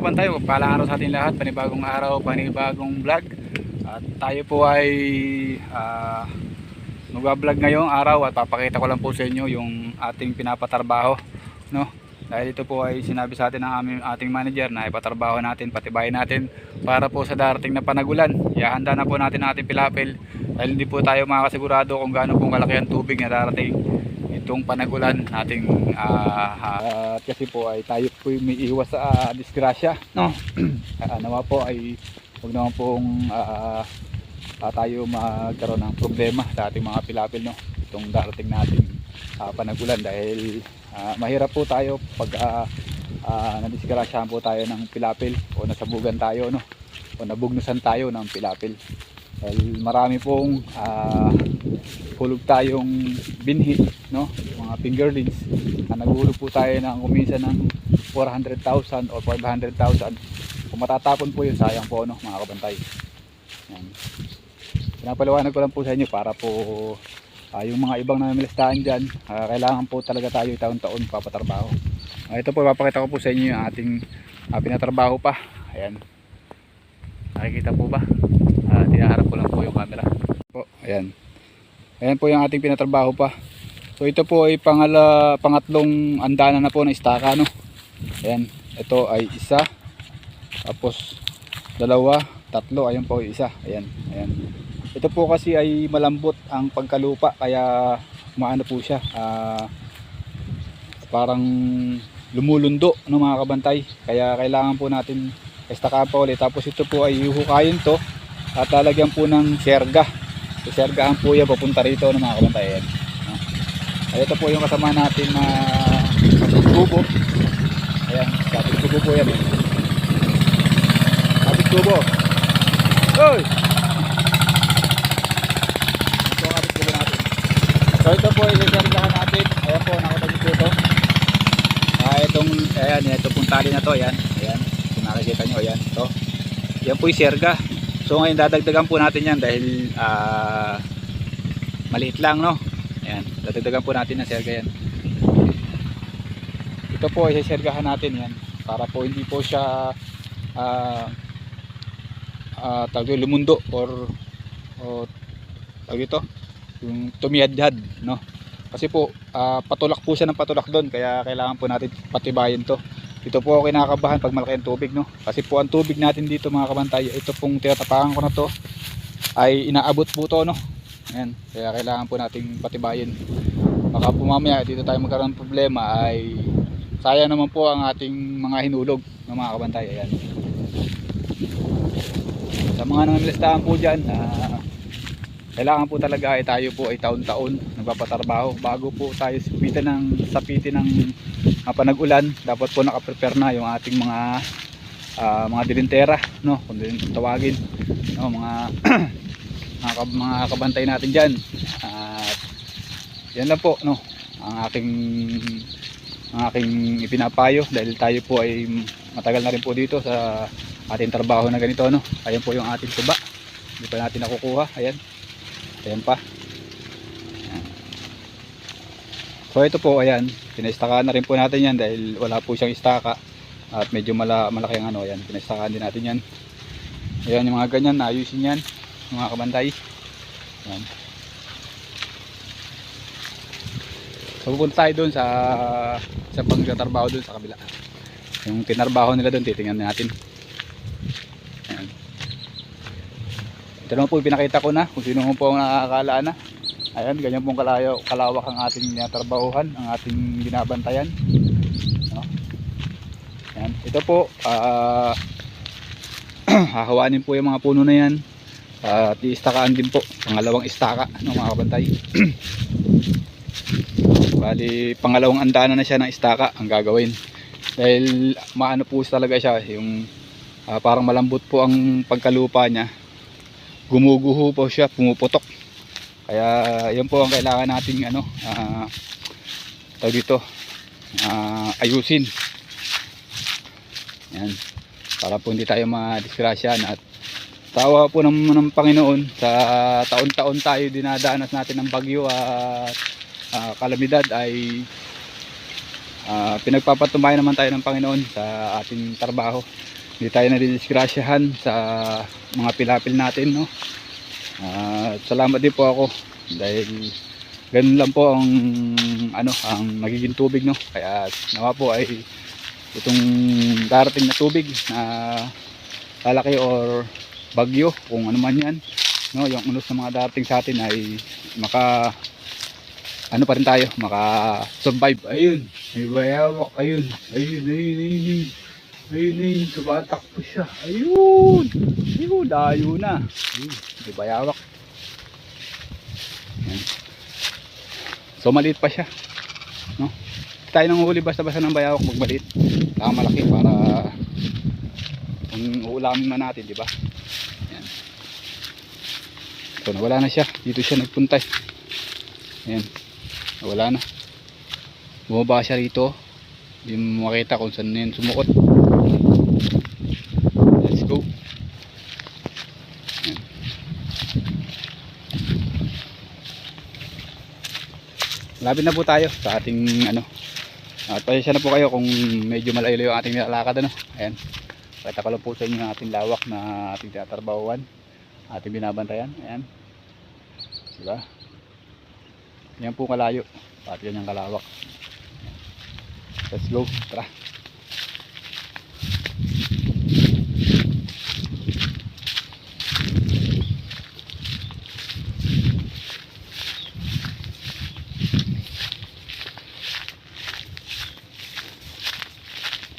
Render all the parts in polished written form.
kabantay, magpalang araw sa ating lahat. Panibagong araw, panibagong vlog. At tayo po ay mag-vlog ngayong araw at papakita ko lang po sa inyo yung ating pinapatrabaho, no? Dahil ito po ay sinabi sa atin ng ating manager na ipatrabaho natin, patibayin natin para po sa darating na panagulan. Ihahanda na po natin ang ating pilapil dahil hindi po tayo makakasigurado kung gaano pong kalaki ang tubig na darating itong panagulan nating kasi po ay tayo po may iwas sa disgrasya, no? Nawa po ay huwag naman pong tayo magkaroon ng problema sa ating mga pilapil, no? Itong darating nating panagulan dahil mahirap po tayo pag nadisgrasyahan po tayo ng pilapil o nasabugan tayo, no? O nabugnusan tayo ng pilapil dahil marami pong hulog tayong binhi, no? Mga fingerlings na naghulog po tayo ng kuminsan ng 400,000 o 500,000. Kung matatapon po yun, sayang po, no, mga kabantay. Yan. Pinapaliwanag ko lang po sa inyo para po yung mga ibang namimilistaan dyan, kailangan po talaga tayo taon-taon papatrabaho. Ito po, papakita ko po sa inyo yung ating pinatrabaho pa. Ayan, nakikita po ba? Tinaharap ko lang po yung camera po. Ayan, ayan po yung ating pinatrabaho pa. So ito po ay pangatlong andana na po ng istaka, no? Ayan, ito ay isa, tapos dalawa, tatlo, ayun po isa. Ayan, ayan. Ito po kasi ay malambot ang pagkalupa kaya maano po siya, parang lumulundo, no, mga kabantay. Kaya kailangan po natin istaka pa ulit. Tapos ito po ay huhukayin to at lalagyan po ng serga. So sergahan po yan papunta rito, no, mga kabantay. Ayan. Ay, ito po yung kasama natin na kapit-tubo. Ayan, kapit-tubo po yan, eh. Kapit-tubo. Oy! Ito ang kapit-tubo natin. So ito po i-sergahan natin. Ayan po, nakapagod po ito. Ito pong tali na to. Ayan, ayan. Kung nakikita nyo, ayan. Ito. Yan po yung serga. So ngayon dadagdagan po natin yan dahil maliit lang, no? Ayan, dadagdagan po natin ng serga yan. Ito po ay sergahan natin yan para po hindi po siya lumundo or tawag ito, yung tumiyadhad, no? Kasi po patulak po siya ng patulak doon, kaya kailangan po natin patibayin to. Ito po ako kinakabahan pag malaki ang tubig, no? Kasi po ang tubig natin dito, mga kabantay, ito pong tinatapakan ko na to ay inaabot po to, no? Ayan, kaya kailangan po nating patibayin. Baka po mamaya dito tayo magkaroon ng problema ay sayang naman po ang ating mga hinulog ng mga kabantay. Ayan. Sa mga namimilistaan po dyan, kailangan po talaga ay tayo po ay taon-taon nagpapatrabaho bago po tayo sapitin ng panag-ulan. Dapat po nakaprepare na yung ating mga dilintera, no? Kung tawagin, no? mga kabantay natin dyan. Yan lang po, no, ang aking ipinapayo dahil tayo po ay matagal na rin po dito sa ating trabaho na ganito, no? Ayan po yung ating tuba, hindi pa natin nakukuha. Ayan, ayan pa. Ayan. So ito po, ayan, pinaistakaan na rin po natin yan dahil wala po siyang istaka at medyo malaki ang ano. Ayan, pinaistakaan din natin yan. Ayan, yung mga ganyan, naayusin yan mga kabantay. Ayan. So pupunta tayo doon sa pagtatrabaho doon sa kabila. Yung tinarbaho nila doon, titingnan natin. Ayan. Ito naman po pinakita ko na kung sino po ang nakakala na. Ayan, ganyan pong kalawak ang ating trabahuhan, ang ating binabantayan, no? Ayan. Ito po hahawanin po yung mga puno na yan at iistakaan din po, pangalawang istaka, no, mga kabantay. Bali pangalawang andana na siya ng istaka ang gagawin dahil maano po talaga siya, yung parang malambot po ang pagkalupa niya, gumuguho po siya, pumuputok. Kaya yan po ang kailangan nating tawag dito, ayusin yan para po hindi tayo madisgrasyan. At tawa po ng Panginoon, sa taon-taon tayo dinadanas natin ng bagyo at kalamidad ay pinagpapatunayan naman tayo ng Panginoon sa ating trabaho. hindi tayo nadidisgrasyahan sa mga pilapil natin, no. Salamat din po ako dahil ganun lang po ang ang magiging tubig, no. Kaya nawa po ay itong darating na tubig na lalaki or bagyo, kung ano man yan, no, yung unos ng mga darating sa atin ay maka pa rin tayo, maka survive. Ayun, may bayawak, ayun, tumatakbo siya, ayun, layo na, ayun, may bayawak. Ayan. So maliit pa siya, no. Tayo nang huli basta-basta ng bayawak, magbaliit, saka malaki para kung uulamin man natin, di ba? Ayan. So nawala na siya, dito siya nagpunta. Ayan, nawala na, bumaba siya rito, hindi mo makita kung saan na yun sumukot. Let's go. Ayan. Malapit na po tayo sa ating at pasensya na po kayo kung medyo malayo yung ating nilalakad, Ayan, pakita ko lang po sa inyo yung ating lawak na ating tinatrabahuan, ating binabantayan. Ayan, diba? Yan po kalayo, pati yan yung kalawak. Let's go, tara.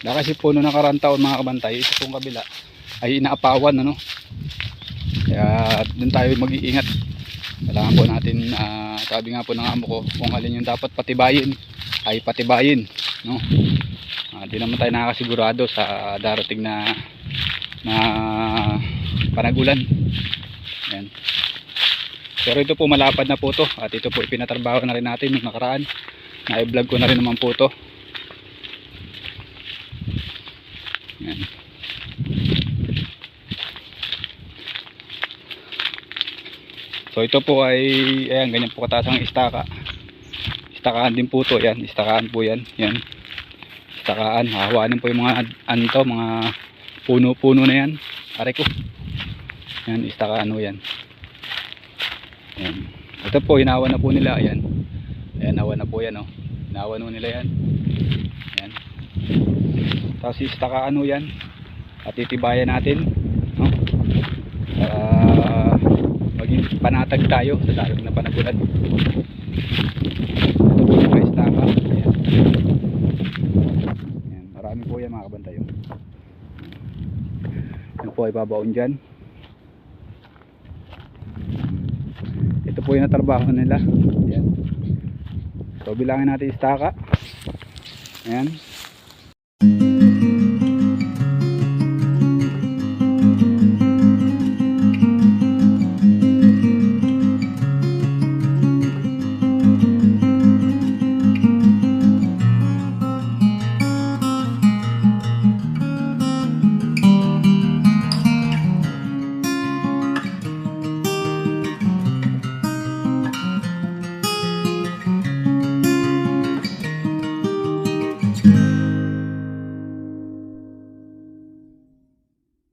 Na kasi po noong nakarang taon mga kabantay, ito pong kabila ay inaapawan, kaya dun tayo mag-iingat. Kailangan po natin, sabi nga po ng amo ko, kung alin yung dapat patibayin ay patibayin, no. Di naman tayo nakakasigurado sa darating na panagulan. Ayan. Pero ito po malapad na po to, at ito po ipinatrabaho na rin natin yung nakaraan, na i-vlog ko na rin naman po to. Ayan. So ito po ay, ayan, ganyan po kataas ang istaka. Istakaan din po to, ayan, istakaan po yan. Yan, istakaan, hahawanin po yung mga mga puno-puno na yan. Aray ko. Yan, istakaan po yan. Ayan. Ito po, hinawan na po nila, ayan. Ayan, hawan na po yan, hinawan po nila yan. Ayan. Tapos istakaan po yan. At titibayan natin, maging panatag tayo sa darating na panagulan. Ito po yung istaka. Ayan. Ayan, marami po yan mga kabantay. Yan po ay babaon dyan. Ito po yung natrabaho nila. Ayan. So bilangin natin istaka. Ayan.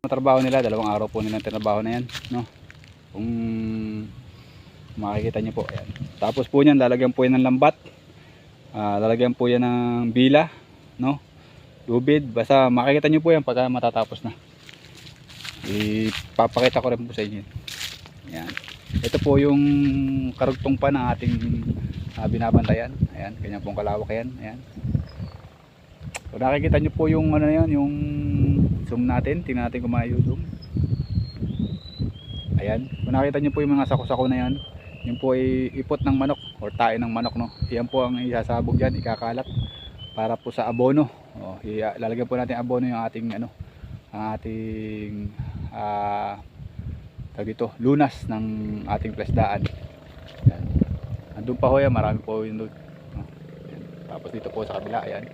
Trabaho nila, 2 araw po nilang trabaho na yan, kung makikita nyo po. Ayan. Tapos po yan, lalagyan po yan ng lambat, lalagyan po yan ng bila, lubid, basta makikita nyo po yan pagka matatapos na. Ipapakita ko rin po sa inyo. Ayan. Ito po yung karugtong pa ng ating binabantayan. Ayan, ganyan pong kalawak yan. Ayan. So nakikita nyo po yung yung zoom natin, tingnan natin kung maayo zoom. Ayan, kung nakita nyo po yung mga sako-sako na yan, yun po ay ipot ng manok or tae ng manok, Iyan po ang isasabog dyan, ikakalat para po sa abono. Lalagyan po natin abono yung ating ang ating dito, lunas ng ating plasdaan. Ayan. Andun pa ho yan, marami po yun doon. Tapos dito po sa kabila, ayan.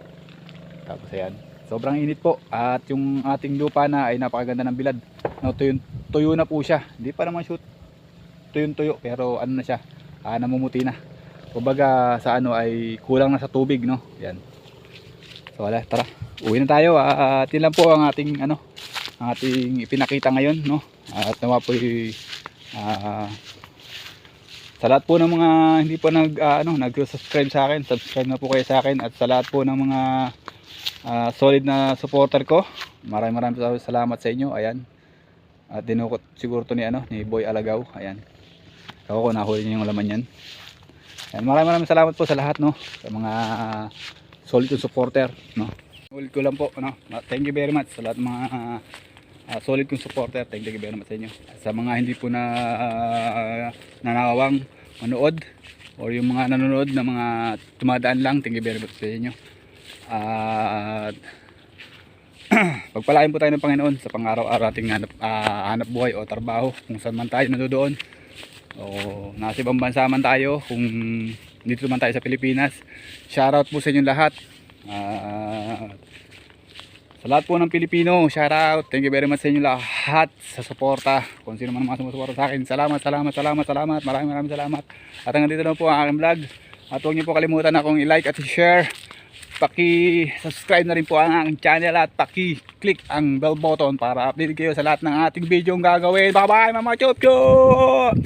Tapos ayan, sobrang init po, at yung ating lupa na ay napakaganda ng bilad, tuyo na po siya, hindi pa naman shoot tuyo, pero na siya, namumuti na, kumbaga sa ay kulang na sa tubig, Yan. So wala, tara, uwi na tayo, at yun lang po ang ating ating ipinakita ngayon, no? At nawa po sa lahat po ng mga hindi po nag-subscribe sa akin, subscribe na po kayo sa akin. At sa lahat po ng mga solid na supporter ko, maraming salamat sa inyo. Ayan. At dinukot siguro to ni Boy Alagaw. Ayan. Ako nahuli niyo yung laman yan. Ayan, maraming salamat po sa lahat, no? Sa mga solid yung supporter, no? Ulit ko lang po, no? Thank you very much sa lahat ng mga solid kong supporter. Thank you very much sa inyo. Sa mga hindi po na nanawang manood, or yung mga nanonood na mga tumadaan lang, thank you very much sa inyo. At pagpalain po tayo ng Panginoon sa pang-araw-araw ating hanap buhay o trabaho, kung saan man tayo nandoon, o nasa ibang bansa man tayo, kung dito man tayo sa Pilipinas. Shoutout po sa inyo lahat. Sa lahat po ng Pilipino, shoutout. Thank you very much sa inyo lahat sa suporta. Kung sino man mga sumusuporta sa akin, salamat. Maraming salamat. At hanggang dito na po ang aking vlog. At huwag niyo po kalimutan akong i-like at i-share. Paki-subscribe na rin po ang aking channel at paki-click ang bell button para update kayo sa lahat ng ating video ang gagawin. Bye bye mga chup chup!